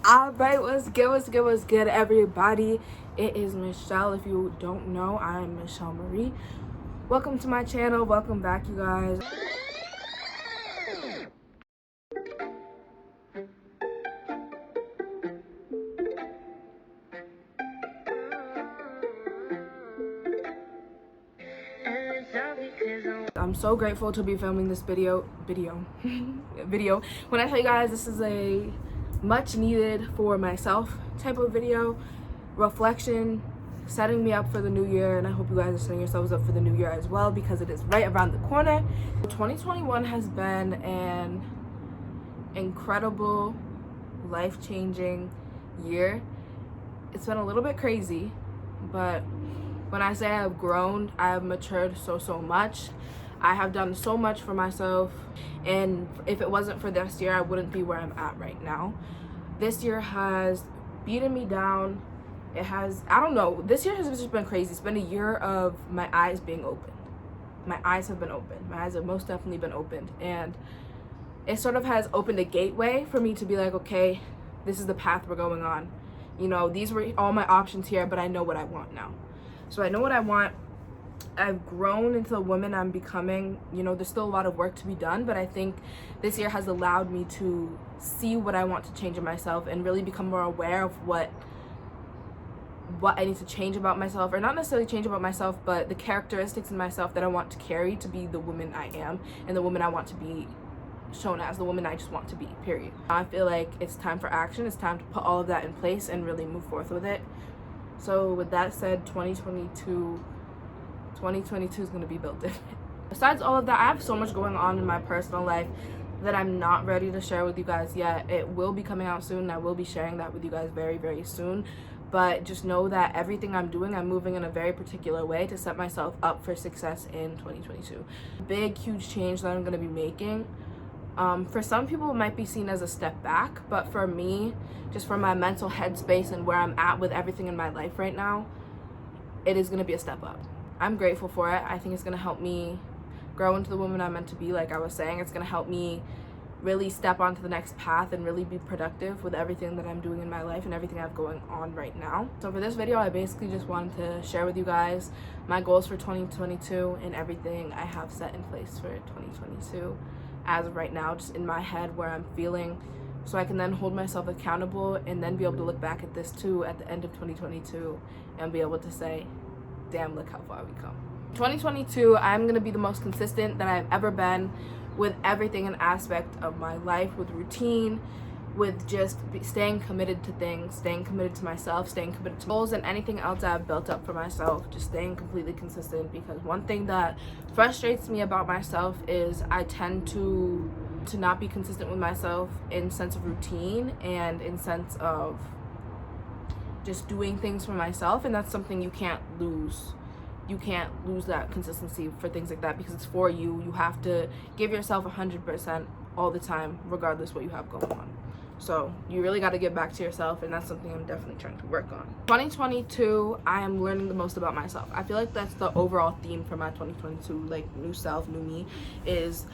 Alright, what's good everybody? It is Michelle. If you don't know, I'm Michelle Marie. Welcome to my channel. Welcome back, you guys. I'm so grateful to be filming this video. When I tell you guys, this is a much needed for myself type of video, reflection, setting me up for the new year, and I hope you guys are setting yourselves up for the new year as well, because it is right around the corner. 2021 has been an incredible, life-changing year. It's been a little bit crazy, but when I say I've grown, I have matured so much. I have done so much for myself, and if it wasn't for this year, I wouldn't be where I'm at right now. This year has beaten me down. It has, I don't know, this year has just been crazy. It's been a year of my eyes being opened. My eyes have been opened. My eyes have most definitely been opened, and it sort of has opened a gateway for me to be like, okay, this is the path we're going on. You know, these were all my options here, but I know what I want now. So I know what I want. I've grown into the woman I'm becoming. You know, there's still a lot of work to be done, but I think this year has allowed me to see what I want to change in myself and really become more aware of what I need to change about myself, or not necessarily change about myself, but the characteristics in myself that I want to carry to be the woman I am and the woman I want to be shown as, the woman I just want to be, period. I feel like it's time for action. It's time to put all of that in place and really move forth with it. So with that said, 2022 is going to be built different. Besides all of that, I have so much going on in my personal life that I'm not ready to share with you guys yet. It will be coming out soon, and I will be sharing that with you guys very soon. But just know that everything I'm doing, I'm moving in a very particular way to set myself up for success in 2022. Big, huge change that I'm going to be making. For some people, it might be seen as a step back, but for me, just from my mental headspace and where I'm at with everything in my life right now, it is going to be a step up. I'm grateful for it. I think it's going to help me grow into the woman I'm meant to be. Like I was saying, it's going to help me really step onto the next path and really be productive with everything that I'm doing in my life and everything I have going on right now. So for this video, I basically just wanted to share with you guys my goals for 2022 and everything I have set in place for 2022 as of right now, just in my head, where I'm feeling, so I can then hold myself accountable and then be able to look back at this too at the end of 2022 and be able to say, damn, look how far we come. 2022, I'm going to be the most consistent that I've ever been with everything and aspect of my life, with routine, with just staying committed to things, staying committed to myself, staying committed to goals and anything else I've built up for myself, just staying completely consistent. Because one thing that frustrates me about myself is I tend to not be consistent with myself in sense of routine and in sense of just doing things for myself, and that's something you can't lose. You can't lose that consistency for things like that, because it's for you. You have to give yourself 100% all the time, regardless what you have going on. So you really got to get back to yourself, and that's something I'm definitely trying to work on. 2022, I am learning the most about myself. I feel like that's the overall theme for my 2022, like new self, new me, is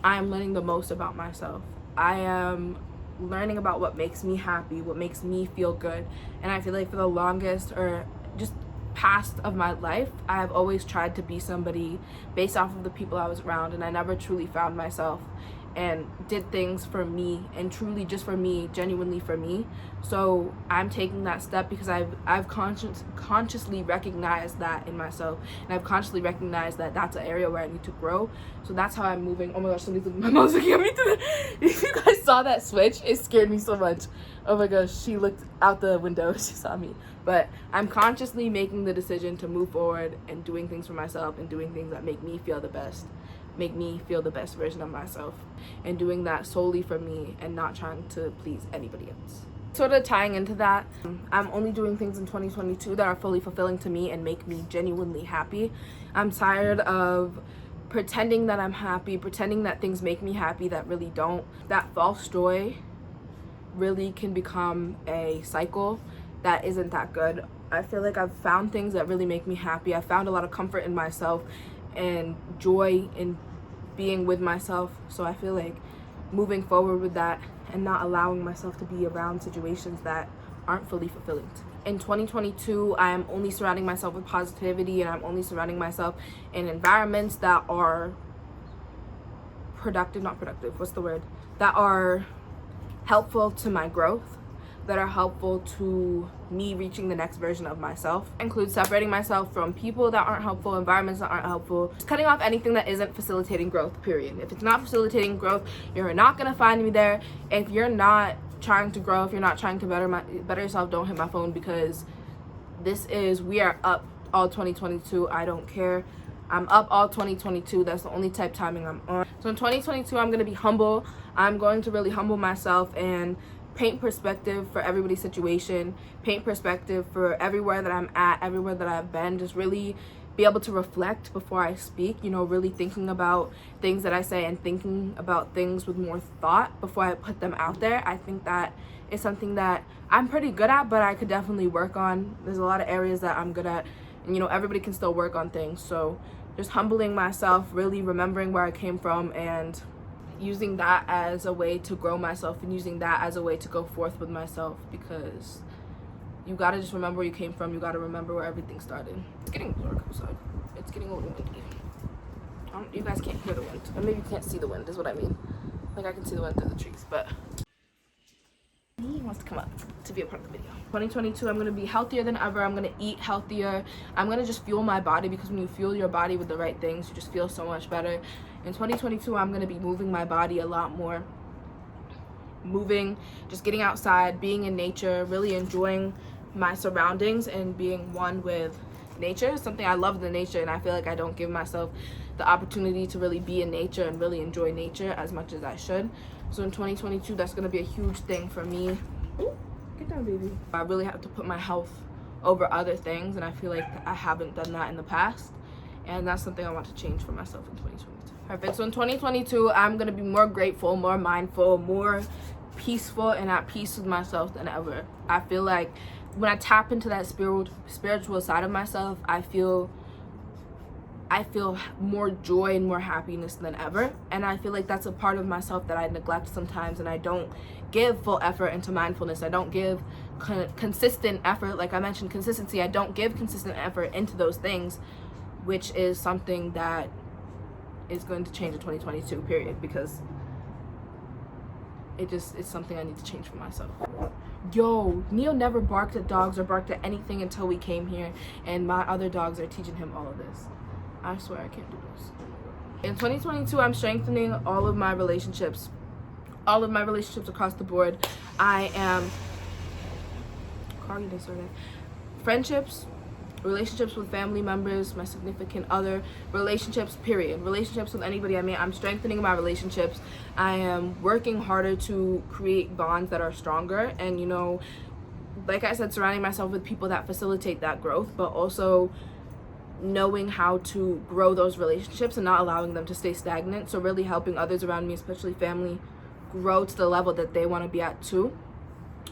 I am learning the most about myself. I am learning about what makes me happy, what makes me feel good. And I feel like for the longest, or just past of my life, I have always tried to be somebody based off of the people I was around, and I never truly found myself and did things for me, and truly just for me, genuinely for me. So I'm taking that step because I've consciously recognized that in myself, and I've consciously recognized that that's an area where I need to grow. So that's how I'm moving. Oh my gosh, my mom's looking at me through if you guys saw that switch, it scared me so much. Oh my gosh, she looked out the window, she saw me. But I'm consciously making the decision to move forward and doing things for myself, and doing things that make me feel the best version of myself, and doing that solely for me and not trying to please anybody else. Sort of tying into that, I'm only doing things in 2022 that are fully fulfilling to me and make me genuinely happy. I'm tired of pretending that I'm happy, pretending that things make me happy that really don't. That false joy really can become a cycle that isn't that good. I feel like I've found things that really make me happy. I found a lot of comfort in myself and joy in being with myself. So I feel like moving forward with that and not allowing myself to be around situations that aren't fully fulfilling. In 2022, I am only surrounding myself with positivity, and I'm only surrounding myself in environments that are that are helpful to my growth, that are helpful to me reaching the next version of myself. Includes separating myself from people that aren't helpful, environments that aren't helpful, just cutting off anything that isn't facilitating growth, period. If it's not facilitating growth, you're not gonna find me there. If you're not trying to grow, if you're not trying to better yourself, don't hit my phone, because we are up all 2022. I don't care. I'm up all 2022. That's the only type timing I'm on. So in 2022, I'm gonna be humble. I'm going to really humble myself and paint perspective for everybody's situation, paint perspective for everywhere that I'm at, everywhere that I've been. Just really be able to reflect before I speak, really thinking about things that I say and thinking about things with more thought before I put them out there. I think that is something that I'm pretty good at, but I could definitely work on. There's a lot of areas that I'm good at, and everybody can still work on things. So just humbling myself, really remembering where I came from, and using that as a way to grow myself, and using that as a way to go forth with myself, because you gotta just remember where you came from. You gotta remember where everything started. It's getting dark outside. It's getting a little windy. You guys can't hear the wind, or maybe you can't see the wind is what I mean. Like, I can see the wind through the trees, but he wants to come up to be a part of the video. 2022, I'm gonna be healthier than ever. I'm gonna eat healthier. I'm gonna just fuel my body, because when you fuel your body with the right things, you just feel so much better. In 2022, I'm gonna be moving my body a lot more. Moving, just getting outside, being in nature, really enjoying my surroundings and being one with nature is something I love. The nature, and I feel like I don't give myself the opportunity to really be in nature and really enjoy nature as much as I should. So in 2022, that's gonna be a huge thing for me. Ooh, get down, baby. I really have to put my health over other things, and I feel like I haven't done that in the past, and that's something I want to change for myself in 2022. Perfect. So in 2022, I'm gonna be more grateful, more mindful, more peaceful, and at peace with myself than ever. I feel like when I tap into that spiritual side of myself, I feel more joy and more happiness than ever. And I feel like that's a part of myself that I neglect sometimes, and I don't give full effort into mindfulness. I don't give consistent effort. Like I mentioned, consistency. I don't give consistent effort into those things, which is something that is going to change in 2022, period, because it's something I need to change for myself. Yo, Neo never barked at dogs or barked at anything until we came here, and my other dogs are teaching him all of this. I swear I can't do this. In 2022, I'm strengthening all of my relationships across the board. I am friendships, relationships with family members, my significant other, relationships, period. Relationships with anybody I meet. I'm strengthening my relationships. I am working harder to create bonds that are stronger, and like I said, surrounding myself with people that facilitate that growth, but also knowing how to grow those relationships and not allowing them to stay stagnant. So really helping others around me, especially family, grow to the level that they want to be at too.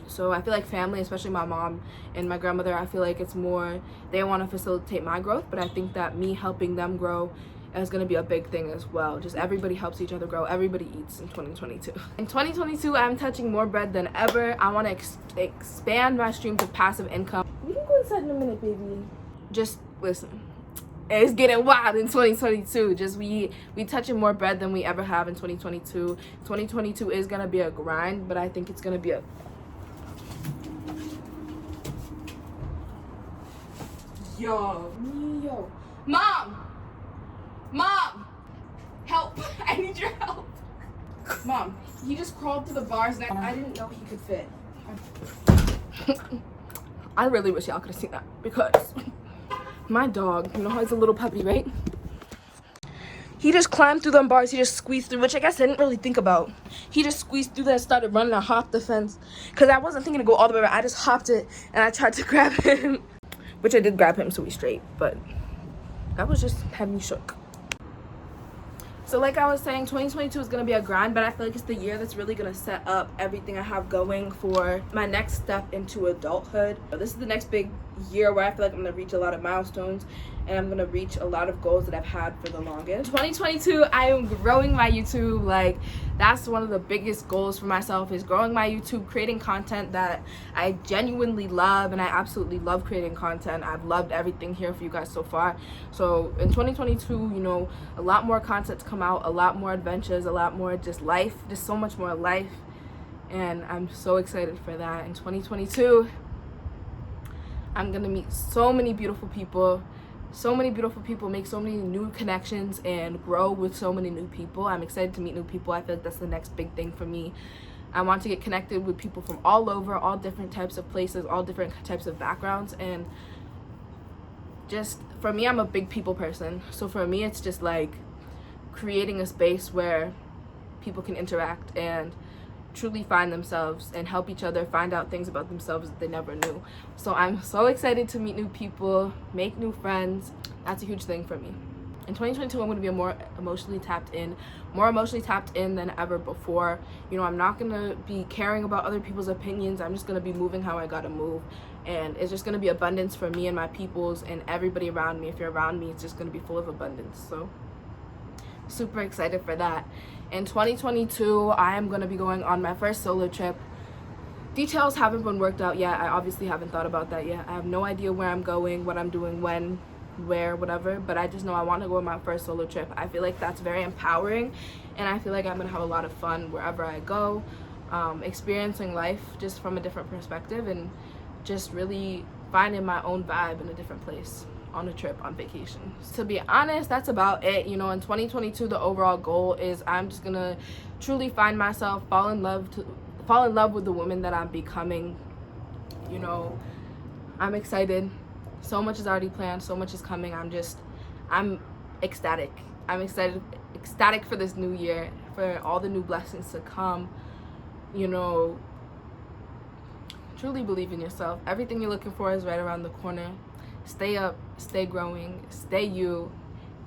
So I feel like family, especially my mom and my grandmother, I feel like it's more they want to facilitate my growth, but I think that me helping them grow is going to be a big thing as well. Just everybody helps each other grow. Everybody eats in 2022. In 2022, I'm touching more bread than ever. I want to expand my streams of passive income. We can go inside in a minute, baby. Just listen. It's getting wild in 2022. Just we touching more bread than we ever have in 2022. 2022 is going to be a grind, but I think it's going to be a Yo, Mom, help! I need your help. Mom, he just crawled through the bars and I didn't know he could fit. I really wish y'all could have seen that, because my dog, how he's a little puppy, right? He just climbed through them bars. He just squeezed through, which I guess I didn't really think about. He just squeezed through that and started running. I hopped the fence because I wasn't thinking to go all the way around. I just hopped it and I tried to grab him. Which I did grab him, so he's straight, but that was just had me shook. So like I was saying, 2022 is going to be a grind, but I feel like it's the year that's really going to set up everything I have going for my next step into adulthood. This is the next big year where I feel like I'm going to reach a lot of milestones, and I'm gonna reach a lot of goals that I've had for the longest. 2022, I am growing my YouTube. Like, that's one of the biggest goals for myself, is growing my YouTube, creating content that I genuinely love, and I absolutely love creating content. I've loved everything here for you guys so far. So in 2022, you know, a lot more content to come out, a lot more adventures, a lot more just life, just so much more life, and I'm so excited for that. In 2022, I'm gonna meet so many beautiful people, make so many new connections, and grow with so many new people. I'm excited to meet new people. I feel like that's the next big thing for me. I want to get connected with people from all over, all different types of places, all different types of backgrounds, and just, for me, I'm a big people person. So for me, it's just like creating a space where people can interact and truly find themselves and help each other find out things about themselves that they never knew. So I'm so excited to meet new people, make new friends. That's a huge thing for me. In 2022, I'm going to be more emotionally tapped in than ever before. You know, I'm not going to be caring about other people's opinions. I'm just going to be moving how I got to move. And it's just going to be abundance for me and my peoples and everybody around me. If you're around me, it's just going to be full of abundance. So super excited for that. In 2022, I am going to be going on my first solo trip. Details haven't been worked out yet. I obviously haven't thought about that yet. I have no idea where I'm going, what I'm doing, when, where, whatever, but I just know I want to go on my first solo trip. I feel like that's very empowering, and I feel like I'm going to have a lot of fun wherever I go, experiencing life just from a different perspective, and just really finding my own vibe in a different place, on a trip, on vacation. To be honest, that's about it. You know, in 2022, the overall goal is I'm just gonna truly find myself, fall in love with the woman that I'm becoming. You know, I'm excited. So much is already planned, so much is coming. I'm ecstatic. I'm ecstatic for this new year, for all the new blessings to come. You know, truly believe in yourself. Everything you're looking for is right around the corner. Stay up, stay growing, stay you,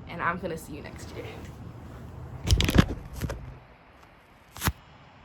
and I'm gonna see you next year.